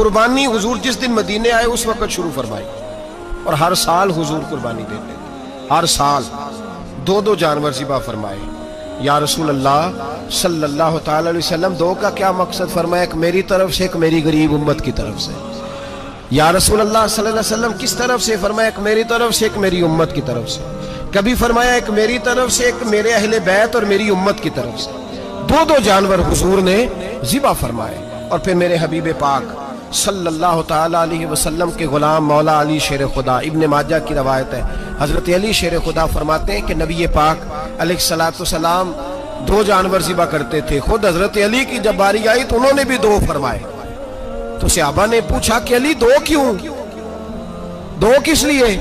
قربانی حضور جس دن مدینے آئے اس وقت شروع فرمائی، اور ہر سال حضور قربانی دیتے تھے، ہر سال 2 جانور ذبح فرمائے۔ یا رسول اللہ صلی اللہ تعالی علیہ وسلم 2 کا کیا مقصد فرمایا؟ ایک میری طرف سے، ایک میری غریب امت کی طرف سے۔ یا رسول اللہ صلی اللہ علیہ وسلم کس طرف سے فرمایا؟ ایک میری طرف سے، ایک میری امت کی طرف سے۔ کبھی فرمایا ایک میری طرف سے، ایک میرے اہل بیت اور میری امت کی طرف سے۔ 2 جانور حضور نے ذبح فرمائے، اور پھر میرے حبیب پاک صلی اللہ تعالی علیہ وسلم کے غلام مولا علی شیر خدا، ابن ماجہ کی روایت ہے، حضرت علی شیر خدا فرماتے ہیں کہ نبی پاک علیہ السلام 2 جانور ذبح کرتے تھے۔ خود حضرت علی کی جب باری آئی تو انہوں نے بھی 2 فرمائے۔ تو صحابہ نے پوچھا کہ علی 2 کیوں؟ 2 کس لیے؟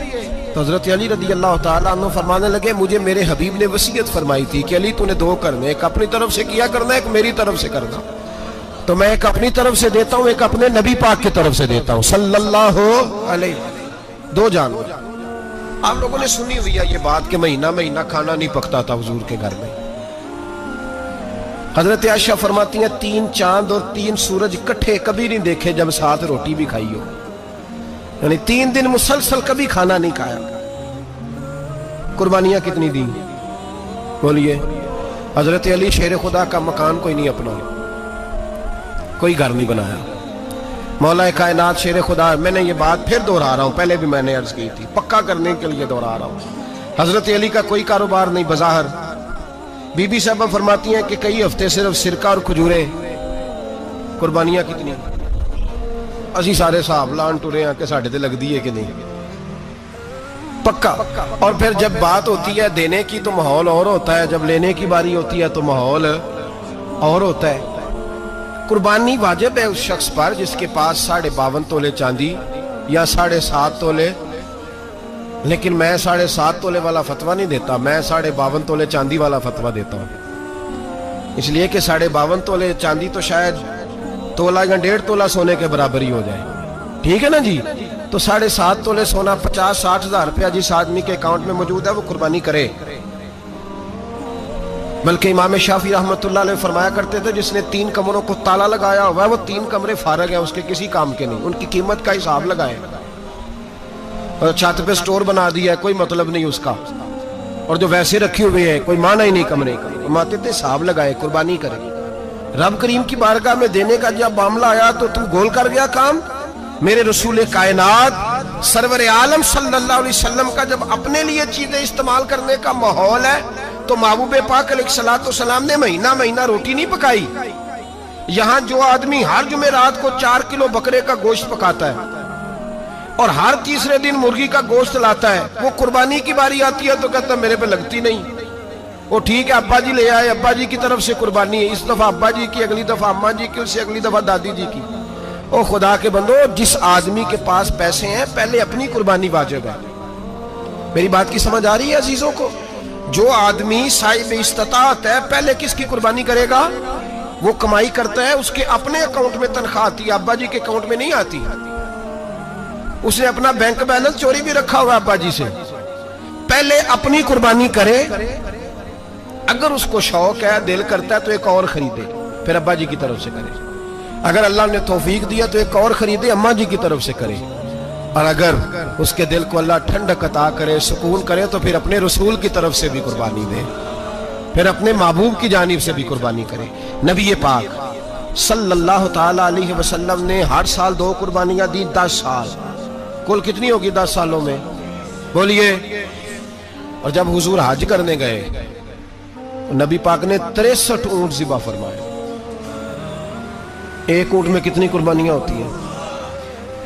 تو حضرت علی رضی اللہ تعالیٰ عنہ فرمانے لگے مجھے میرے حبیب نے وصیت فرمائی تھی کہ علی تو نے 2 کرنے، ایک اپنی طرف سے کیا کرنا، ایک میری طرف سے کرنا۔ تو میں ایک اپنی طرف سے دیتا ہوں، ایک اپنے نبی پاک کی طرف سے دیتا ہوں صلی اللہ علیہ۔ 2 جانور۔ آپ لوگوں نے سنی ہوئی ہے یہ بات کہ مہینہ کھانا نہیں پکتا تھا حضور کے گھر میں۔ حضرت عائشہ فرماتی ہیں 3 چاند اور 3 سورج کٹھے کبھی نہیں دیکھے جب ساتھ روٹی بھی کھائی ہو، یعنی 3 دن مسلسل کبھی کھانا نہیں کھایا۔ قربانیاں کتنی دی بولیے؟ حضرت علی شیر خدا کا مکان کوئی نہیں اپنا، کوئی گھر نہیں بنایا۔ مولا کائنات شیر خدا، میں نے یہ بات پھر دہرا رہا ہوں، پہلے بھی میں نے عرض کی تھی، پکا کرنے کے لیے دہرا رہا ہوں۔ حضرت علی کا کوئی کاروبار نہیں بظاہر۔ بی بی صاحبہ فرماتی ہیں کہ کئی ہفتے صرف سرکہ اور کھجورے۔ قربانیاں کتنی؟ اسی سارے صاحب لان ٹورے ہیں کہ ساڑھے تے لگ دیئے کہ نہیں، پکا۔ اور پھر جب بات ہوتی ہے دینے کی تو ماحول اور ہوتا ہے، جب لینے کی باری ہوتی ہے تو ماحول اور ہوتا ہے۔ قربانی واجب ہے اس شخص پر جس کے پاس 52.5 تولے چاندی یا 7.5 تولے، لیکن میں 7.5 تولے والا فتویٰ نہیں دیتا، میں 52.5 تولے چاندی والا فتویٰ دیتا ہوں، اس لیے کہ 52.5 تولے چاندی تو شاید تولہ یا 1.5 تولہ سونے کے برابر ہی ہو جائے، ٹھیک ہے نا جی؟ تو 7.5 تولے سونا 50-60 ہزار روپیہ جس آدمی کے اکاؤنٹ میں موجود ہے وہ قربانی کرے۔ بلکہ امام شافعی رحمۃ اللہ علیہ فرمایا کرتے تھے جس نے 3 کمروں کو تالا لگایا ہوا ہے وہ 3 کمرے فارغ ہیں، اس کے کسی کام کے نہیں، ان کی قیمت کا حساب لگائے۔ اور چھت پہ سٹور بنا دیا ہے، کوئی مطلب نہیں اس کا، اور جو ویسے رکھی ہوئے ہیں کوئی معنی ہی نہیں کمرے کا، فرماتے تھے حساب لگائے، قربانی کرے۔ رب کریم کی بارگاہ میں دینے کا جب معاملہ آیا تو تم گول کر گیا کام۔ میرے رسول کائنات سرور عالم صلی اللہ علیہ وسلم کا جب اپنے لیے چیزیں استعمال کرنے کا ماحول ہے تو محبوب پاک علیہ السلام نے مہینہ روٹی نہیں پکائی۔ یہاں جو آدمی ہر جمعرات کو 4 کلو بکرے کا گوشت پکاتا ہے اور ہر تیسرے دن مرغی کا گوشت لاتا ہے، وہ قربانی کی باری آتی ہے تو کہتا ہے میرے پہ لگتی نہیں۔ وہ ٹھیک ہے ابا جی لے آئے، ابا جی کی طرف سے قربانی ہے، اس دفعہ ابا جی کی، اگلی دفعہ اماں جی کی، اس سے اگلی دفعہ دادی جی کی۔ او خدا کے بندو، جس آدمی کے پاس پیسے ہیں پہلے اپنی قربانی واجب ہے۔ میری بات کی سمجھ آ رہی ہے عزیزوں کو؟ جو آدمی صاحب استطاعت ہے پہلے کس کی قربانی کرے گا؟ وہ کمائی کرتا ہے، اس کے اپنے اکاؤنٹ میں تنخواہ آتی ہے، ابا جی کے اکاؤنٹ میں نہیں آتی۔ اس نے اپنا بینک بیلنس چوری بھی رکھا ہوا ابا جی سے۔ پہلے اپنی قربانی کرے، اگر اس کو شوق ہے، دل کرتا ہے تو ایک اور خریدے، پھر ابا جی کی طرف سے کرے۔ اگر اللہ نے توفیق دیا تو ایک اور خریدے، اماں جی کی طرف سے کرے۔ اور اگر اس کے دل کو اللہ ٹھنڈک عطا کرے، سکون کرے، تو پھر اپنے رسول کی طرف سے بھی قربانی دے، پھر اپنے محبوب کی جانب سے بھی قربانی کرے۔ نبی پاک صلی اللہ تعالی علیہ وسلم نے ہر سال 2 قربانیاں دی، 10 سال، کل کتنی ہوگی 10 سالوں میں بولیے؟ اور جب حضور حج کرنے گئے نبی پاک نے 63 اونٹ ذبح فرمائے۔ ایک اونٹ میں کتنی قربانیاں ہوتی ہیں؟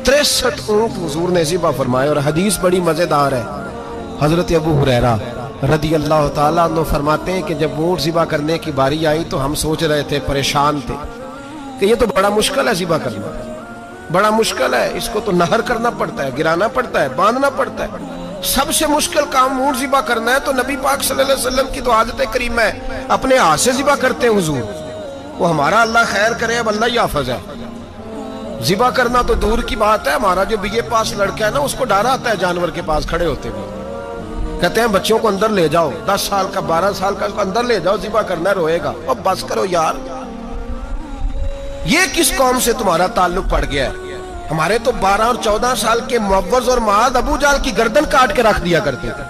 63 اونٹ حضور نے ذبح فرمائے۔ اور حدیث بڑی مزیدار ہے، حضرت ابو ہریرہ رضی اللہ تعالیٰ عنہ فرماتے ہیں کہ جب اونٹ ذبح کرنے کی باری آئی تو ہم سوچ رہے تھے، پریشان تھے کہ یہ تو بڑا مشکل ہے ذبح کرنا، بڑا مشکل ہے، اس کو تو نہر کرنا پڑتا ہے، گرانا پڑتا ہے، باندھنا پڑتا ہے، سب سے مشکل کام اونٹ ذبح کرنا ہے۔ تو نبی پاک صلی اللہ علیہ وسلم کی تو عادت کریمہ ہے، اپنے ہاتھ سے ذبح کرتے ہیں حضور۔ وہ ہمارا اللہ خیر کرے، اب اللہ ہی حافظ ہے، ذبح کرنا تو دور کی بات ہے۔ ہمارا جو بی اے پاس لڑکا ہے نا، اس کو ڈر آتا ہے جانور کے پاس کھڑے ہوتے ہوئے، کہتے ہیں بچوں کو اندر لے جاؤ، 10 سال کا 12 سال کا اندر لے جاؤ، ذبح کرنا ہے، روئے گا۔ اب بس کرو یار، یہ کس قوم سے تمہارا تعلق پڑ گیا ہے؟ ہمارے تو 12 اور 14 سال کے معوذ اور معاذ ابو جہل کی گردن کاٹ کے رکھ دیا کرتے تھے،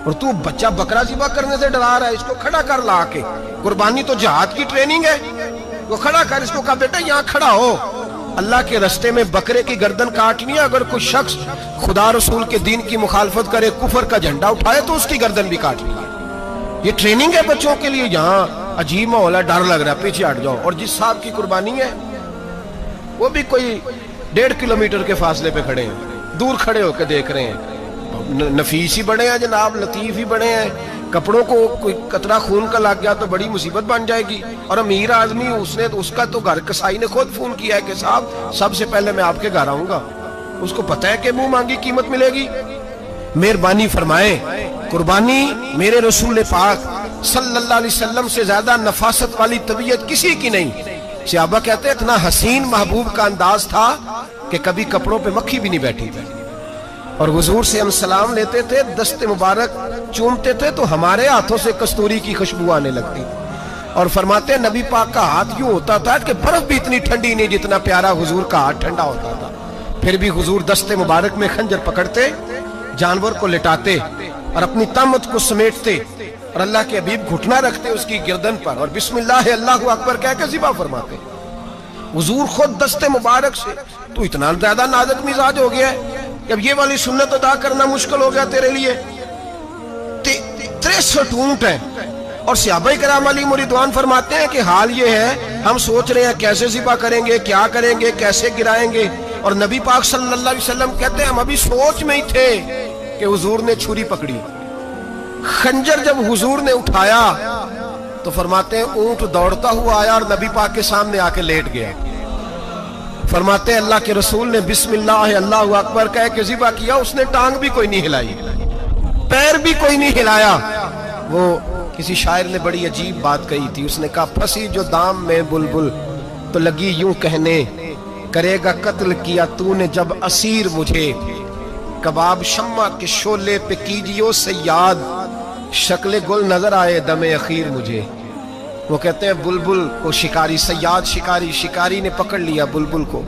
اور تو بچہ بکرا ذبح کرنے سے ڈرا رہا ہے، اس کو کھڑا کر لا کے۔ قربانی تو جہاد کی ٹریننگ ہے، وہ کھڑا کر، اس کو کہا بیٹا یہاں کھڑا ہو، اللہ کے رستے میں بکرے کی گردن کاٹنی ہے، اگر کوئی شخص خدا رسول کے دین کی مخالفت کرے، کفر کا جھنڈا اٹھائے تو اس کی گردن بھی کاٹنی ہے۔ یہ ٹریننگ ہے بچوں کے لیے۔ یہاں عجیب ماحول ہے، ڈر لگ رہا ہے، پیچھے ہٹ جاؤ۔ اور جس صاحب کی قربانی ہے وہ بھی کوئی 1.5 کلومیٹر کے فاصلے پہ کھڑے ہیں، دور کھڑے ہو کے دیکھ رہے ہیں۔ نفیس ہی بڑے ہیں جناب، لطیف ہی بڑے ہیں، کپڑوں کو کوئی قطرہ خون کا لگ گیا تو بڑی مصیبت بن جائے گی۔ اور امیر آدمی اس کا تو گھر کسائی نے خود فون کیا ہے کہ صاحب سب سے پہلے میں آپ کے گھر آؤں گا، اس کو پتہ ہے کہ منہ مانگی قیمت ملے گی۔ مہربانی فرمائیں، قربانی میرے رسول پاک صلی اللہ علیہ وسلم سے زیادہ نفاست والی طبیعت کسی کی نہیں۔ صحابہ کہتے ہیں اتنا حسین محبوب کا انداز تھا کہ کبھی کپڑوں پہ مکھی بھی نہیں بیٹھی تھی، اور حضور سے ہم سلام لیتے تھے، دست مبارک چومتے تھے تو ہمارے ہاتھوں سے کستوری کی خوشبو آنے لگتی تھی، اور فرماتے ہیں نبی پاک کا ہاتھ یوں ہوتا تھا کہ برف بھی اتنی ٹھنڈی نہیں جتنا پیارا حضور کا ہاتھ ٹھنڈا ہوتا تھا۔ پھر بھی حضور دست مبارک میں خنجر پکڑتے، جانور کو لٹاتے اور اپنی طامت کو سمیٹتے، اور اللہ کے حبیب گھٹنا رکھتے اس کی گردن پر، اور بسم اللہ اللہ اکبر کہہ کے ذبح فرماتے۔ حضور خود دست مبارک سے، تو اتنا زیادہ نازک مزاج ہو گیا ہے کہ اب یہ والی سنت ادا کرنا مشکل ہو گیا تیرے لیے۔ 63 اونٹ ہیں، اور صحابہ کرام علیہم رضوان فرماتے ہیں کہ حال یہ ہے ہم سوچ رہے ہیں کیسے ذبح کریں گے، کیا کریں گے، کیسے گرائیں گے، اور نبی پاک صلی اللہ علیہ وسلم کہتے ہیں ہم ابھی سوچ میں ہی تھے کہ حضور نے چھری پکڑی۔ خنجر جب حضور نے اٹھایا تو فرماتے ہیں اونٹ دوڑتا ہوا آیا اور نبی پاک کے سامنے آ کے لیٹ گیا۔ فرماتے ہیں اللہ کے رسول نے بسم اللہ اللہ اکبر کہہ کے ذبح کیا، اس نے ٹانگ بھی کوئی نہیں ہلائی، پیر بھی کوئی نہیں ہلایا۔ وہ کسی شاعر نے بڑی عجیب بات کہی تھی، اس نے کہا پھنسی جو دام میں بلبل تو لگی یوں کہنے، کرے گا قتل کیا تو نے جب اسیر مجھے، کباب شمع کے شولے پہ کیجیو سیاد، شکل گل نظر آئے دم اخیر مجھے۔ وہ کہتے ہیں بلبل کو شکاری، سیاد شکاری نے پکڑ لیا بلبل کو،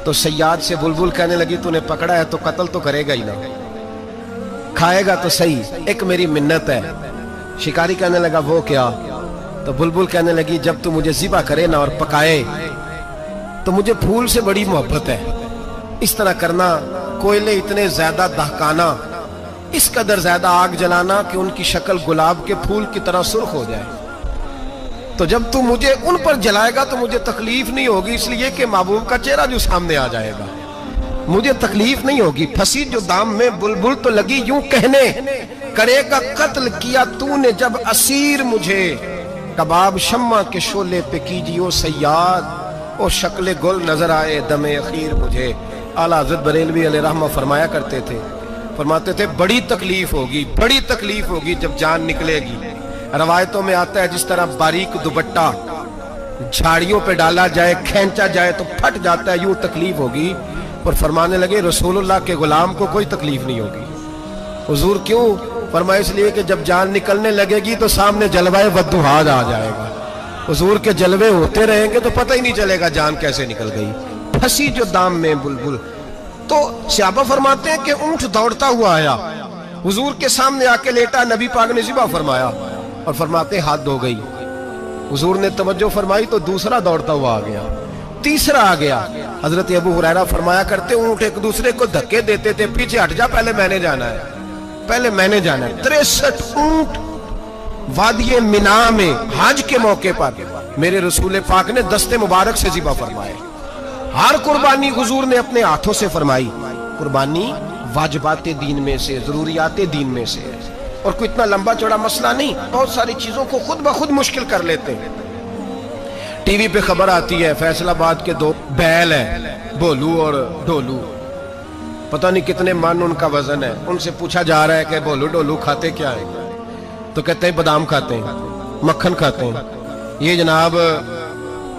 تو سیاد سے بلبل کہنے لگی تو نے پکڑا ہے تو قتل تو کرے گا ہی نہ، کھائے گا تو صحیح، ایک میری منت ہے۔ شکاری کہنے لگا وہ کیا؟ تو بلبل کہنے لگی جب تو مجھے ذبح کرے نا اور پکائے تو مجھے پھول سے بڑی محبت ہے، اس طرح کرنا، کوئلے اتنے زیادہ دہکانا، اس قدر زیادہ آگ جلانا کہ ان کی شکل گلاب کے پھول کی طرح سرخ ہو جائے، تو جب تو مجھے ان پر جلائے گا تو مجھے تکلیف نہیں ہوگی، اس لیے کہ محبوب کا چہرہ جو سامنے آ جائے گا مجھے تکلیف نہیں ہوگی۔ پھنسی جو دام میں بلبل تو لگی یوں کہنے، کرے گا قتل کیا تو نے جب اسیر مجھے، کباب شمع کے شولے پہ کیجیو سیاد، اور شکل گل نظر آئے دم اخیر مجھے۔ اعلیٰ حضرت بریلوی علیہ رحمہ فرمایا کرتے تھے، فرماتے تھے بڑی تکلیف ہوگی جب جان نکلے گی۔ روایتوں میں آتا ہے جس طرح باریک دوپٹہ جھاڑیوں پہ ڈالا جائے، کھینچا جائے تو پھٹ جاتا ہے، یوں تکلیف ہوگی۔ اور فرمانے لگے رسول اللہ کے غلام کو کوئی تکلیف نہیں ہوگی۔ حضور کیوں؟ فرمایا اس لیے کہ جب جان نکلنے لگے گی تو سامنے جلوہ ودھوہاد آ جائے گا، حضور کے جلوے ہوتے رہیں گے تو پتہ ہی نہیں چلے گا جان کیسے نکل گئی۔ پھنسی جو دام میں بلبل، تو صحابہ فرماتے ہیں کہ اونٹ دوڑتا ہوا آیا، حضور کے سامنے آ کے لیٹا، نبی پاک نے ذبح فرمایا، اور فرماتے ہاتھ دھو گئی۔ حضور نے توجہ فرمائی تو دوسرا دوڑتا ہوا آ گیا، تیسرا آ گیا۔ حضرت ابو ہریرہ فرمایا کرتے اونٹ ایک دوسرے کو دھکے دیتے تھے، پیچھے ہٹ جا، پہلے میں نے جانا ہے، پہلے میں نے جانا ہے۔ 63 اونٹ وادی منا میں حج کے موقع پر میرے رسول پاک نے دست مبارک سے ذبح فرمائے۔ ہر قربانی حضور نے اپنے ہاتھوں سے فرمائی۔ قربانی واجبات دین میں سے، ضروریات دین میں سے، اور کوئی اتنا لمبا چوڑا مسئلہ نہیں، بہت ساری چیزوں کو خود بخود مشکل کر لیتے ہیں۔ ٹی وی پہ خبر آتی ہے فیصل آباد کے 2 بیل ہیں، بولو اور ڈولو، پتہ نہیں کتنے من ان کا وزن ہے۔ ان سے پوچھا جا رہا ہے کہ بولو ڈولو کھاتے کیا ہے؟ تو کہتے ہیں بادام کھاتے ہیں، مکھن کھاتے ہیں، یہ جناب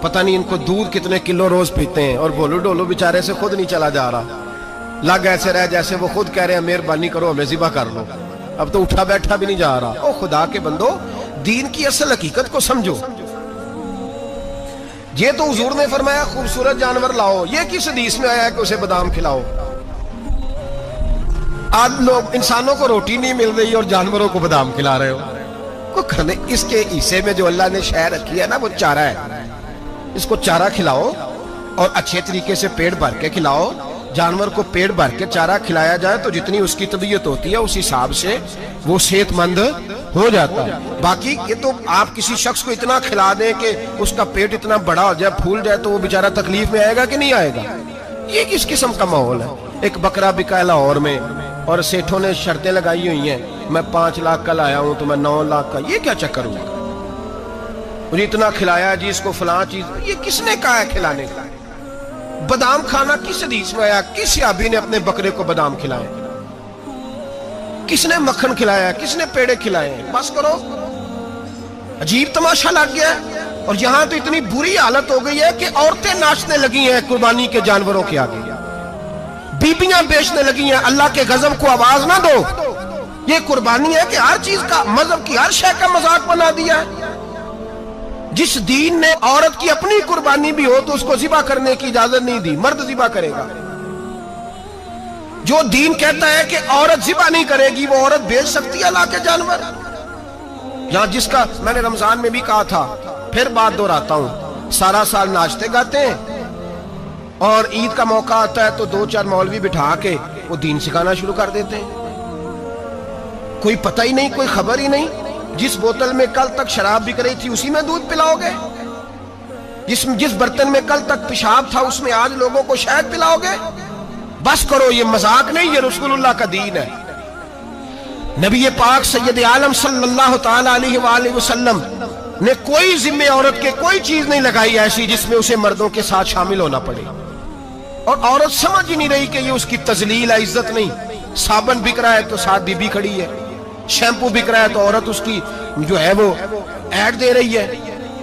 پتہ نہیں ان کو دودھ کتنے کلو روز پیتے ہیں، اور بولو ڈولو بیچارے سے خود نہیں چلا جا رہا، لگ ایسے رہ جیسے وہ خود کہہ رہے ہیں مہربانی کرو ہمیں ذبح کر لو، اب تو اٹھا بیٹھا بھی نہیں جا رہا۔ او خدا کے بندو، دین کی اصل حقیقت کو سمجھو۔ یہ تو حضور نے فرمایا خوبصورت جانور لاؤ، یہ کس حدیث میں آیا ہے کہ اسے بادام کھلاؤ؟ آج لوگ انسانوں کو روٹی نہیں مل رہی اور جانوروں کو بادام کھلا رہے ہو کو کھانے۔ اس کے حصے میں جو اللہ نے شے رکھی ہے نا وہ چارہ ہے، اس کو چارہ کھلاؤ اور اچھے طریقے سے پیٹ بھر کے کھلاؤ۔ جانور کو پیٹ بھر کے چارہ کھلایا جائے تو جتنی اس کی طبیعت ہوتی ہے اس حساب سے وہ صحت مند ہو جاتا ہے۔ باقی یہ تو آپ کسی شخص کو اتنا کھلا دیں کہ اس کا پیٹ اتنا بڑا ہو جائے، پھول جائے، تو وہ بیچارہ تکلیف میں آئے گا کہ نہیں آئے گا؟ یہ کس قسم کا ماحول ہے؟ ایک بکرا بکا ہے لاہور میں اور سیٹھوں نے شرطیں لگائی ہوئی ہیں، میں 5 لاکھ کا لایا ہوں تو میں 9 لاکھ کا۔ یہ کیا چکر ہوا؟ مجھے اتنا کھلایا جی، اس کو فلاں چیز۔ یہ کس نے کہا ہے کھلانے کا؟ بادام کھانا کس حدیث میں آیا؟ کس صحابی نے اپنے بکرے کو بادام کھلائے؟ کس نے مکھن کھلایا؟ کس نے پیڑے کھلائے؟ بس کرو، عجیب تماشا لگ گیا ہے۔ اور یہاں تو اتنی بری حالت ہو گئی ہے کہ عورتیں ناچنے لگی ہیں قربانی کے جانوروں کے آگے، بیبیاں بیچنے لگی ہیں۔ اللہ کے غضب کو آواز نہ دو۔ یہ قربانی ہے کہ ہر چیز کا، مذہب کی ہر شے کا مذاق بنا دیا ہے۔ جس دین نے عورت کی اپنی قربانی بھی ہو تو اس کو ذبح کرنے کی اجازت نہیں دی، مرد ذبح کرے گا۔ جو دین کہتا ہے کہ عورت ذبح نہیں کرے گی، وہ عورت بیچ سکتی ہے اللہ کے جانور؟ یہاں جس کا میں نے رمضان میں بھی کہا تھا، پھر بات دہراتا ہوں، سارا سال ناچتے گاتے ہیں اور عید کا موقع آتا ہے تو 2-4 مولوی بٹھا کے وہ دین سکھانا شروع کر دیتے ہیں۔ کوئی پتہ ہی نہیں، کوئی خبر ہی نہیں۔ جس بوتل میں کل تک شراب بک رہی تھی اسی میں دودھ پلاؤ گے؟ جس برتن میں کل تک پیشاب تھا اس میں آج لوگوں کو شہد پلاؤ گے؟ بس کرو، یہ مذاق نہیں، یہ رسول اللہ کا دین ہے۔ نبی پاک سید عالم صلی اللہ تعالی علیہ وآلہ وسلم نے کوئی ذمہ عورت کے کوئی چیز نہیں لگائی ایسی جس میں اسے مردوں کے ساتھ شامل ہونا پڑے، اور عورت سمجھ ہی نہیں رہی کہ یہ اس کی تذلیل ہے، عزت نہیں۔ صابن بک رہا ہے تو ساتھ بی بی کھڑی ہے، شیمپو بک رہا ہے تو عورت اس کی جو ہے وہ ایڈ دے رہی ہے۔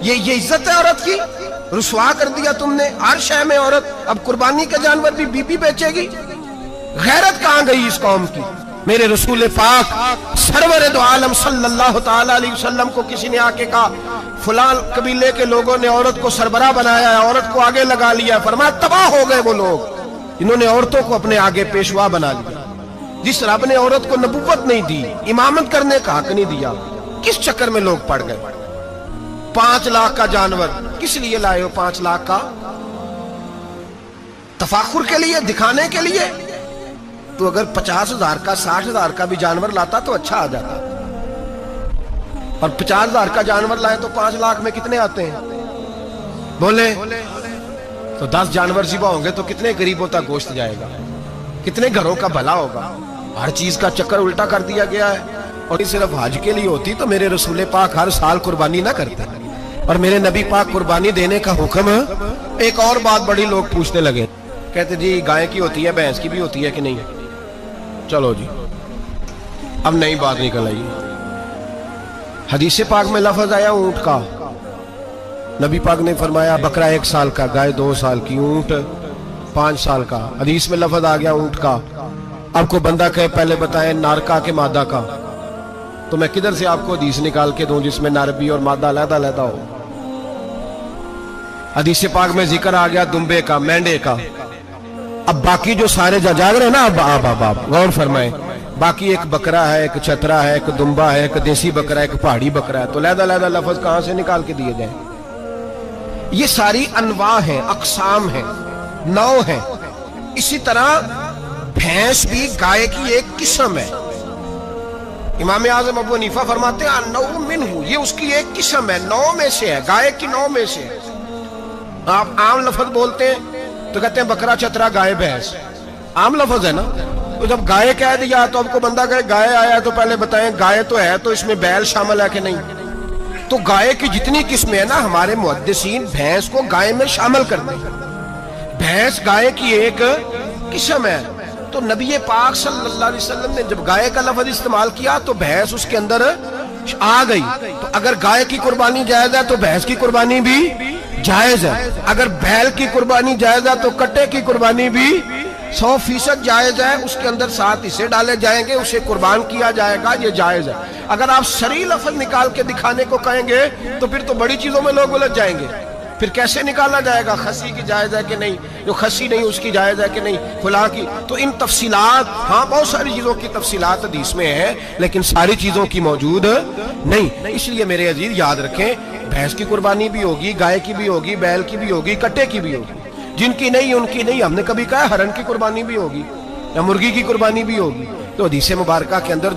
یہ عزت ہے عورت کی؟ رسوا کر دیا تم نے ہر شے میں عورت۔ اب قربانی کا جانور بھی بی بی بیچے گی؟ غیرت کہاں گئی اس قوم کی؟ میرے رسول پاک سرور دو عالم صلی اللہ تعالی علیہ وسلم کو کسی نے آ کے کہا فلاں قبیلے کے لوگوں نے عورت کو سربراہ بنایا ہے، عورت کو آگے لگا لیا ہے۔ فرمایا تباہ ہو گئے وہ لوگ انہوں نے عورتوں کو اپنے آگے پیشوا بنا لیا۔ جس رب نے عورت کو نبوت نہیں دی، امامت کرنے کا حق نہیں دیا، کس چکر میں لوگ پڑ گئے؟ 5 لاکھ کا جانور کس لیے لائے ہو؟ 5 لاکھ کا تفاخر کے لیے، دکھانے کے لیے؟ تو اگر 50,000 کا 60,000 کا بھی جانور لاتا تو اچھا آ جاتا، اور 50,000 کا جانور لائے تو 5 لاکھ میں کتنے آتے ہیں؟ بولے تو 10 جانور ذبح ہوں گے تو کتنے غریبوں تک گوشت جائے گا، کتنے گھروں کا بھلا ہوگا؟ ہر چیز کا چکر الٹا کر دیا گیا ہے۔ اور یہ صرف حج کے لیے ہوتی تو میرے رسول پاک ہر سال قربانی نہ کرتے، اور میرے نبی پاک قربانی دینے کا حکم۔ ایک اور بات بڑی لوگ پوچھنے لگے، کہتے جی گائے کی ہوتی ہے، بھینس کی بھی ہوتی ہے کہ نہیں؟ چلو جی اب نئی بات نکل آئی۔ حدیث پاک میں لفظ آیا اونٹ کا، نبی پاک نے فرمایا بکرا 1 سال کا، گائے 2 سال کی، اونٹ 5 سال کا۔ حدیث میں لفظ آ گیا اونٹ کا۔ آپ کو بندہ کہے پہلے بتائیں نر کا کہ مادہ کا، تو میں کدھر سے آپ کو حدیث نکال کے دوں جس میں نر بھی اور مادہ علیحدہ علیحدہ ہو؟ حدیث پاک میں ذکر آ گیا دمبے کا، مینڈے کا۔ اب باقی جو سارے جاگ رہے ہیں نا، اب غور فرمائیں، باقی ایک بکرا ہے، ایک چترا ہے، ایک دمبا ہے، ایک دیسی بکرا ہے، ایک پہاڑی بکرا ہے، تو علیحدہ علیحدہ لفظ کہاں سے نکال کے دیے جائیں؟ یہ ساری انواع ہیں، اقسام ہیں، نوع ہیں۔ اسی طرح بھینس بھی گائے کی ایک قسم ہے۔ امام اعظم ابو حنیفہ فرماتے ہیں النوع منہ، یہ اس کی ایک قسم ہے، نوع میں سے ہے، گائے کی نوع میں سے ہے۔ آپ عام لفظ بولتے ہیں تو کہتے ہیں بکرا چترا گائے بھینس، عام لفظ ہے نا۔ تو جب گائے کہہ دیا تو آپ کو بندہ کہے گائے آیا تو پہلے بتائیں گائے تو ہے تو اس میں بیل شامل ہے کہ نہیں؟ تو گائے کی جتنی قسمیں ہیں نا، ہمارے محدثین بھینس کو گائے میں شامل کرتے ہیں۔ بھینس گائے کی ایک قسم ہے۔ تو نبی پاک صلی اللہ علیہ وسلم نے جب گائے کا لفظ استعمال کیا تو بھینس اس کے اندر آ گئی۔ تو اگر گائے کی قربانی جائز ہے تو بھینس کی قربانی بھی جائز ہے، اگر بیل کی قربانی جائز ہے تو کٹے کی قربانی بھی 100% جائز ہے۔ اس کے اندر 7 حصے ڈالے جائیں گے، اسے قربان کیا جائے گا، یہ جائز ہے۔ اگر آپ شرعی لفظ نکال کے دکھانے کو کہیں گے تو پھر تو بڑی چیزوں میں لوگ الجھ جائیں گے، پھر کیسے نکالا جائے گا خسی کی جائز ہے کہ نہیں، جو خسی نہیں اس کی جائز ہے کہ نہیں، فلاں کی؟ تو ان تفصیلات، ہاں بہت ساری چیزوں کی تفصیلات حدیث میں ہیں لیکن ساری چیزوں کی موجود نہیں۔ اس لیے میرے عزیز یاد رکھیں، بھینس کی قربانی بھی ہوگی، گائے کی بھی ہوگی، بیل کی بھی ہوگی، کٹے کی بھی ہوگی، جن کی نہیں ان کی نہیں۔ ہم نے کبھی کہا ہرن کی قربانی بھی ہوگی یا مرغی کی قربانی بھی ہوگی؟ تو حدیث مبارکہ کے اندر